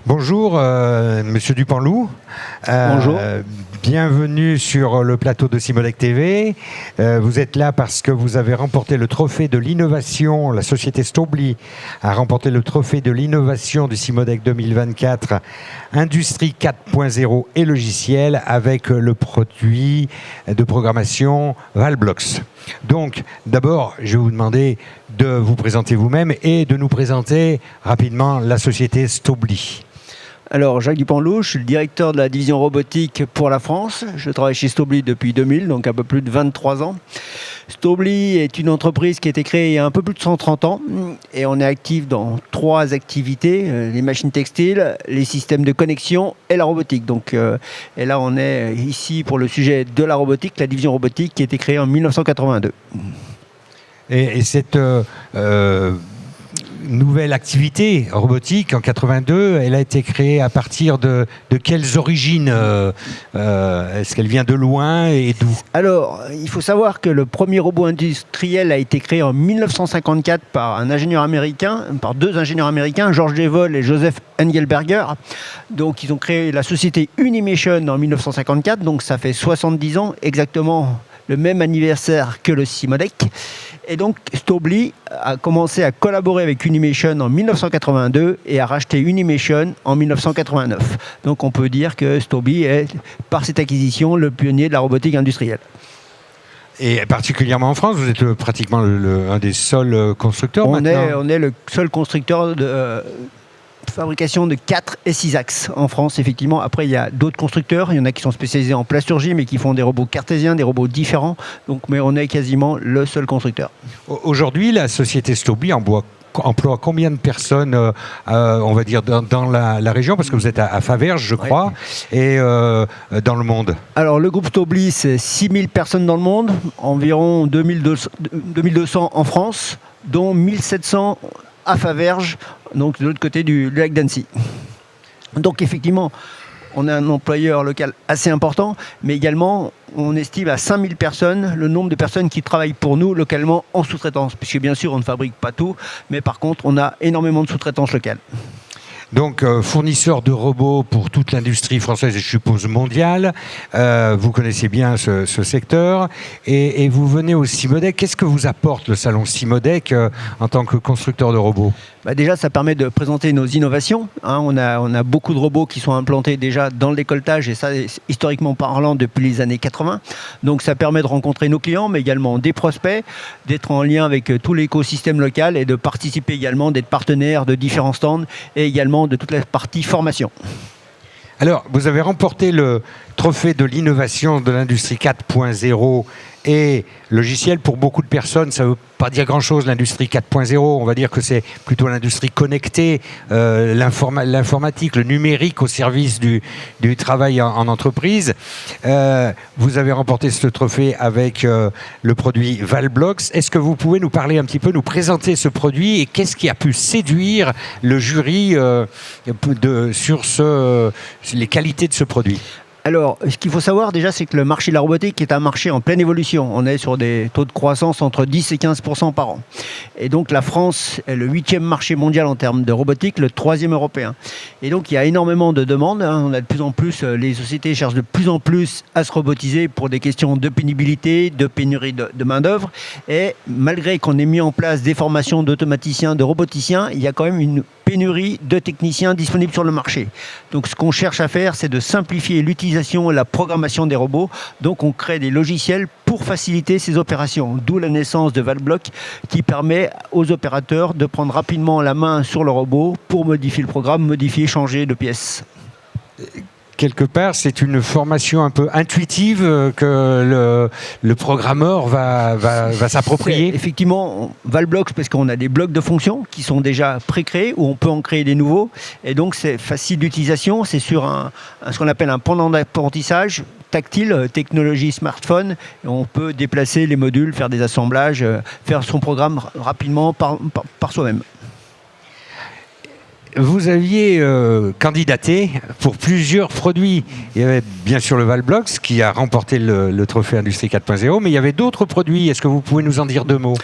Bonjour, Monsieur Dupanloup. Bonjour. Bienvenue sur le plateau de Cimodec TV. Vous êtes là parce que vous avez remporté le trophée de l'innovation. La société Stobli a remporté le trophée de l'innovation du Cimodec 2024 Industrie 4.0 et logiciel avec le produit de programmation Valblox. Donc, d'abord, je vais vous demander de vous présenter vous-même et de nous présenter rapidement la société Stobli. Alors, Jacques Dupanloup, je suis le directeur de la division robotique pour la France. Je travaille chez Stobli depuis 2000, donc un peu plus de 23 ans. Stobli est une entreprise qui a été créée il y a un peu plus de 130 ans et on est actif dans 3 activités, les machines textiles, les systèmes de connexion et la robotique. Donc, et là, on est ici pour le sujet de la robotique, la division robotique qui a été créée en 1982. Et cette nouvelle activité robotique en 82, elle a été créée à partir de quelles origines est-ce qu'elle vient de loin et d'où? Alors, il faut savoir que le premier robot industriel a été créé en 1954 par deux ingénieurs américains, George Devol et Joseph Engelberger. Donc, ils ont créé la société Unimation en 1954, donc ça fait 70 ans, exactement le même anniversaire que le Cimodec. Et donc, Stobli a commencé à collaborer avec Unimation en 1982 et a racheté Unimation en 1989. Donc, on peut dire que Stobli est, par cette acquisition, le pionnier de la robotique industrielle. Et particulièrement en France, vous êtes pratiquement un des seuls constructeurs maintenant. On est le seul constructeur de fabrication de 4 et 6 axes en France, effectivement. Après, il y a d'autres constructeurs. Il y en a qui sont spécialisés en plasturgie, mais qui font des robots cartésiens, des robots différents. Donc, mais on est quasiment le seul constructeur. Aujourd'hui, la société Stobli emploie combien de personnes, on va dire, dans la région? Parce que vous êtes à Faverges, je crois, ouais. Et dans le monde. Alors, le groupe Stobli, c'est 6000 personnes dans le monde, environ 2200 en France, dont 1700 à Faverges, donc de l'autre côté du lac d'Annecy. Donc effectivement, on a un employeur local assez important, mais également, on estime à 5000 personnes le nombre de personnes qui travaillent pour nous localement en sous-traitance, puisque bien sûr, on ne fabrique pas tout, mais par contre, on a énormément de sous-traitance locale. Donc, fournisseur de robots pour toute l'industrie française et je suppose mondiale. Vous connaissez bien ce secteur et vous venez au Cimodec. Qu'est-ce que vous apporte le salon Cimodec en tant que constructeur de robots? Déjà, ça permet de présenter nos innovations. On a beaucoup de robots qui sont implantés déjà dans le décolletage et ça, historiquement parlant, depuis les années 80. Donc, ça permet de rencontrer nos clients, mais également des prospects, d'être en lien avec tout l'écosystème local et de participer également, d'être partenaire de différents stands et également de toute la partie formation. Alors, vous avez remporté le trophée de l'innovation de l'industrie 4.0 et logiciel. Pour beaucoup de personnes, ça ne veut pas dire grand-chose, l'industrie 4.0. On va dire que c'est plutôt l'industrie connectée, l'informatique, le numérique au service du travail en entreprise. Vous avez remporté ce trophée avec le produit Valblox. Est-ce que vous pouvez nous parler un petit peu, nous présenter ce produit et qu'est-ce qui a pu séduire le jury sur les qualités de ce produit? Alors, ce qu'il faut savoir déjà, c'est que le marché de la robotique est un marché en pleine évolution. On est sur des taux de croissance entre 10 et 15% par an. Et donc, la France est le 8e marché mondial en termes de robotique, le 3e européen. Et donc, il y a énormément de demandes. On a de plus en plus, les sociétés cherchent de plus en plus à se robotiser pour des questions de pénibilité, de pénurie de main-d'œuvre. Et malgré qu'on ait mis en place des formations d'automaticiens, de roboticiens, il y a quand même une pénurie de techniciens disponibles sur le marché. Donc, ce qu'on cherche à faire, c'est de simplifier l'utilisation et la programmation des robots. Donc, on crée des logiciels pour faciliter ces opérations. D'où la naissance de Valblox qui permet aux opérateurs de prendre rapidement la main sur le robot pour modifier le programme, modifier, changer de pièces. Quelque part, c'est une formation un peu intuitive que le programmeur va s'approprier. Effectivement, Valblox, parce qu'on a des blocs de fonctions qui sont déjà pré-créés, où on peut en créer des nouveaux. Et donc, c'est facile d'utilisation. C'est sur ce qu'on appelle un pendant d'apprentissage tactile, technologie smartphone. Et on peut déplacer les modules, faire des assemblages, faire son programme rapidement par soi-même. vous aviez candidaté pour plusieurs produits. Il y avait bien sûr le Valblox qui a remporté le trophée Industrie 4.0, mais il y avait d'autres produits. Est-ce que vous pouvez nous en dire deux mots?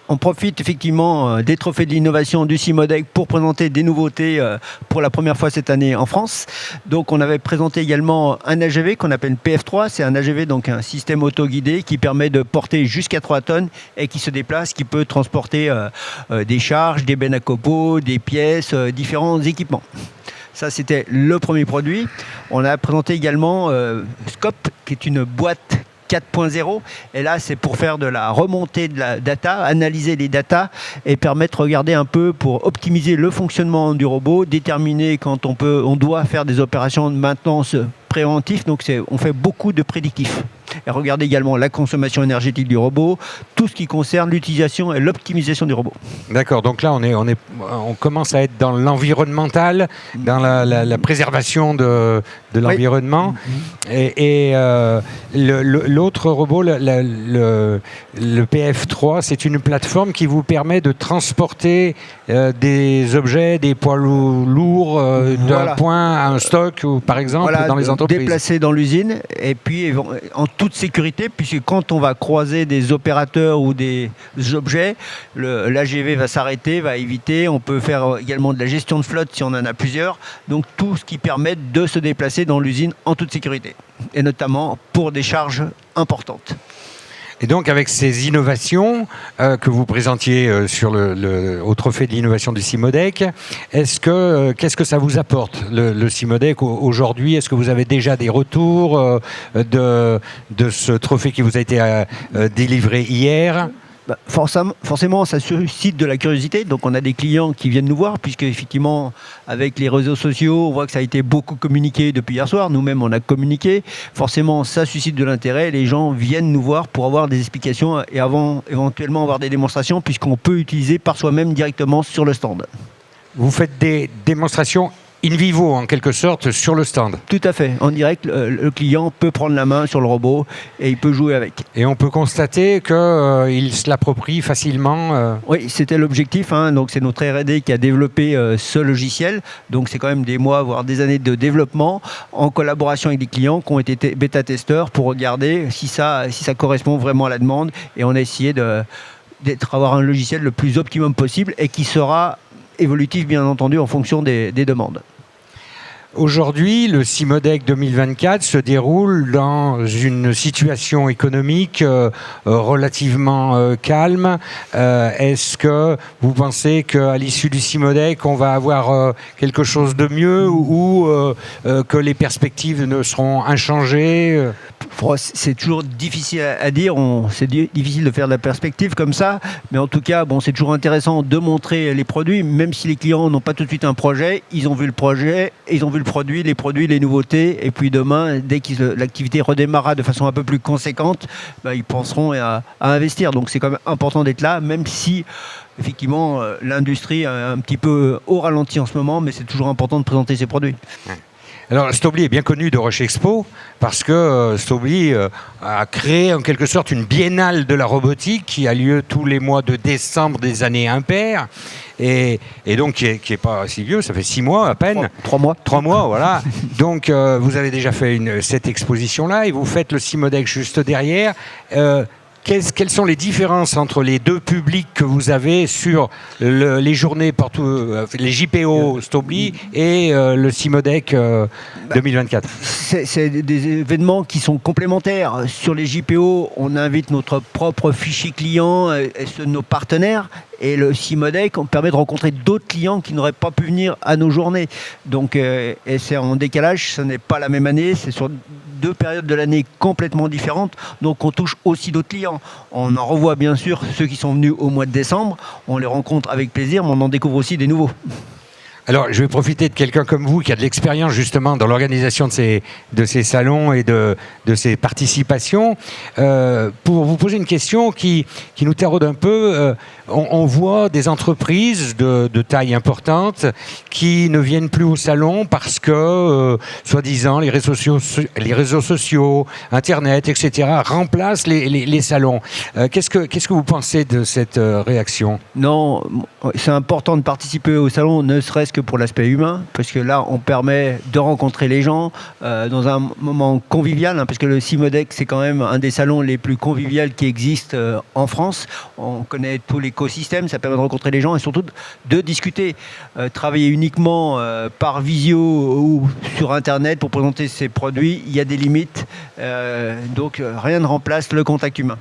On profite effectivement des trophées de l'innovation du CIMODEC pour présenter des nouveautés pour la première fois cette année en France. Donc on avait présenté également un AGV qu'on appelle PF3. C'est un AGV, donc un système auto-guidé qui permet de porter jusqu'à 3 tonnes et qui se déplace, qui peut transporter des charges, des bennes à copeaux, des pièces, différents équipements. Ça, c'était le premier produit. On a présenté également Scope, qui est une boîte 4.0. Et là, c'est pour faire de la remontée de la data, analyser les datas et permettre de regarder un peu pour optimiser le fonctionnement du robot, déterminer quand on doit faire des opérations de maintenance préventif. Donc on fait beaucoup de prédictifs. Et regardez également la consommation énergétique du robot, tout ce qui concerne l'utilisation et l'optimisation du robot. D'accord, donc là on commence à être dans l'environnemental, dans la préservation de l'environnement. Oui. Et l'autre robot, le PF3, c'est une plateforme qui vous permet de transporter des objets, des poids lourds d'un point à un stock, ou, par exemple, dans les entreprises. Déplacer dans l'usine et puis en toute sécurité, puisque quand on va croiser des opérateurs ou des objets, l'AGV va s'arrêter, va éviter. On peut faire également de la gestion de flotte si on en a plusieurs. Donc tout ce qui permet de se déplacer dans l'usine en toute sécurité, et notamment pour des charges importantes. Et donc, avec ces innovations que vous présentiez au trophée de l'innovation du CIMODEC, qu'est-ce que ça vous apporte, le CIMODEC, aujourd'hui? Est-ce que vous avez déjà des retours de ce trophée qui vous a été délivré hier? Forcément, ça suscite de la curiosité. Donc, on a des clients qui viennent nous voir, puisque effectivement, avec les réseaux sociaux, on voit que ça a été beaucoup communiqué depuis hier soir. Nous-mêmes, on a communiqué. Forcément, ça suscite de l'intérêt. Les gens viennent nous voir pour avoir des explications et éventuellement avoir des démonstrations, puisqu'on peut utiliser par soi-même directement sur le stand. Vous faites des démonstrations in vivo, en quelque sorte, sur le stand. Tout à fait. En direct, le client peut prendre la main sur le robot et il peut jouer avec. Et on peut constater qu'il se l'approprie facilement. Oui, c'était l'objectif. Donc, c'est notre R&D qui a développé ce logiciel. Donc, c'est quand même des mois, voire des années de développement en collaboration avec des clients qui ont été bêta-testeurs pour regarder si ça correspond vraiment à la demande. Et on a essayé d'avoir un logiciel le plus optimum possible et qui sera évolutif, bien entendu, en fonction des demandes. Aujourd'hui, le CIMODEC 2024 se déroule dans une situation économique relativement calme. Est-ce que vous pensez qu'à l'issue du CIMODEC, on va avoir quelque chose de mieux ou que les perspectives ne seront inchangées? C'est toujours difficile à dire, c'est difficile de faire de la perspective comme ça, mais en tout cas, c'est toujours intéressant de montrer les produits, même si les clients n'ont pas tout de suite un projet, ils ont vu le projet, ils ont vu le produit, les nouveautés, et puis demain, dès que l'activité redémarrera de façon un peu plus conséquente, ils penseront à investir. Donc c'est quand même important d'être là, même si effectivement l'industrie est un petit peu au ralenti en ce moment, mais c'est toujours important de présenter ses produits. Alors, Stobli est bien connu de Rush Expo parce que Stobli a créé en quelque sorte une biennale de la robotique qui a lieu tous les mois de décembre des années impaires et donc qui est pas si vieux, ça fait 6 mois à peine. 3 mois. 3 mois, voilà. Donc, vous avez déjà fait cette exposition-là et vous faites le CIMODEC juste derrière. Quelles sont les différences entre les deux publics que vous avez sur les journées les JPO Stobli et le CIMODEC 2024? C'est des événements qui sont complémentaires. Sur les JPO, on invite notre propre fichier client et ceux de nos partenaires. Et le CIMODEC, on permet de rencontrer d'autres clients qui n'auraient pas pu venir à nos journées. Donc, et c'est en décalage, ce n'est pas la même année, c'est sur 2 périodes de l'année complètement différentes. Donc, on touche aussi d'autres clients. On en revoit bien sûr ceux qui sont venus au mois de décembre. On les rencontre avec plaisir, mais on en découvre aussi des nouveaux. Alors, je vais profiter de quelqu'un comme vous qui a de l'expérience justement dans l'organisation de ces salons et de ces participations pour vous poser une question qui nous taraude un peu. On voit des entreprises de taille importante qui ne viennent plus au salon parce que, soi-disant, les réseaux sociaux, Internet, etc., remplacent les salons. Qu'est-ce que vous pensez de cette réaction? Non, c'est important de participer au salon, ne serait-ce serait-ce que pour l'aspect humain, parce que là, on permet de rencontrer les gens dans un moment convivial, hein, parce que le CIMODEC, c'est quand même un des salons les plus conviviaux qui existent en France. On connaît tout l'écosystème, ça permet de rencontrer les gens et surtout de discuter. Travailler uniquement par visio ou sur Internet pour présenter ses produits, il y a des limites. Donc, rien ne remplace le contact humain.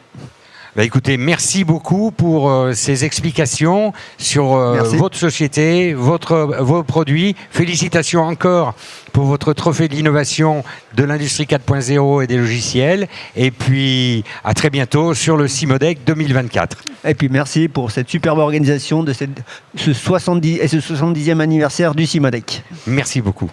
Bah écoutez, merci beaucoup pour ces explications sur votre société, vos produits. Félicitations encore pour votre trophée de l'innovation de l'industrie 4.0 et des logiciels. Et puis, à très bientôt sur le CIMODEC 2024. Et puis, merci pour cette superbe organisation de ce 70e anniversaire du CIMODEC. Merci beaucoup.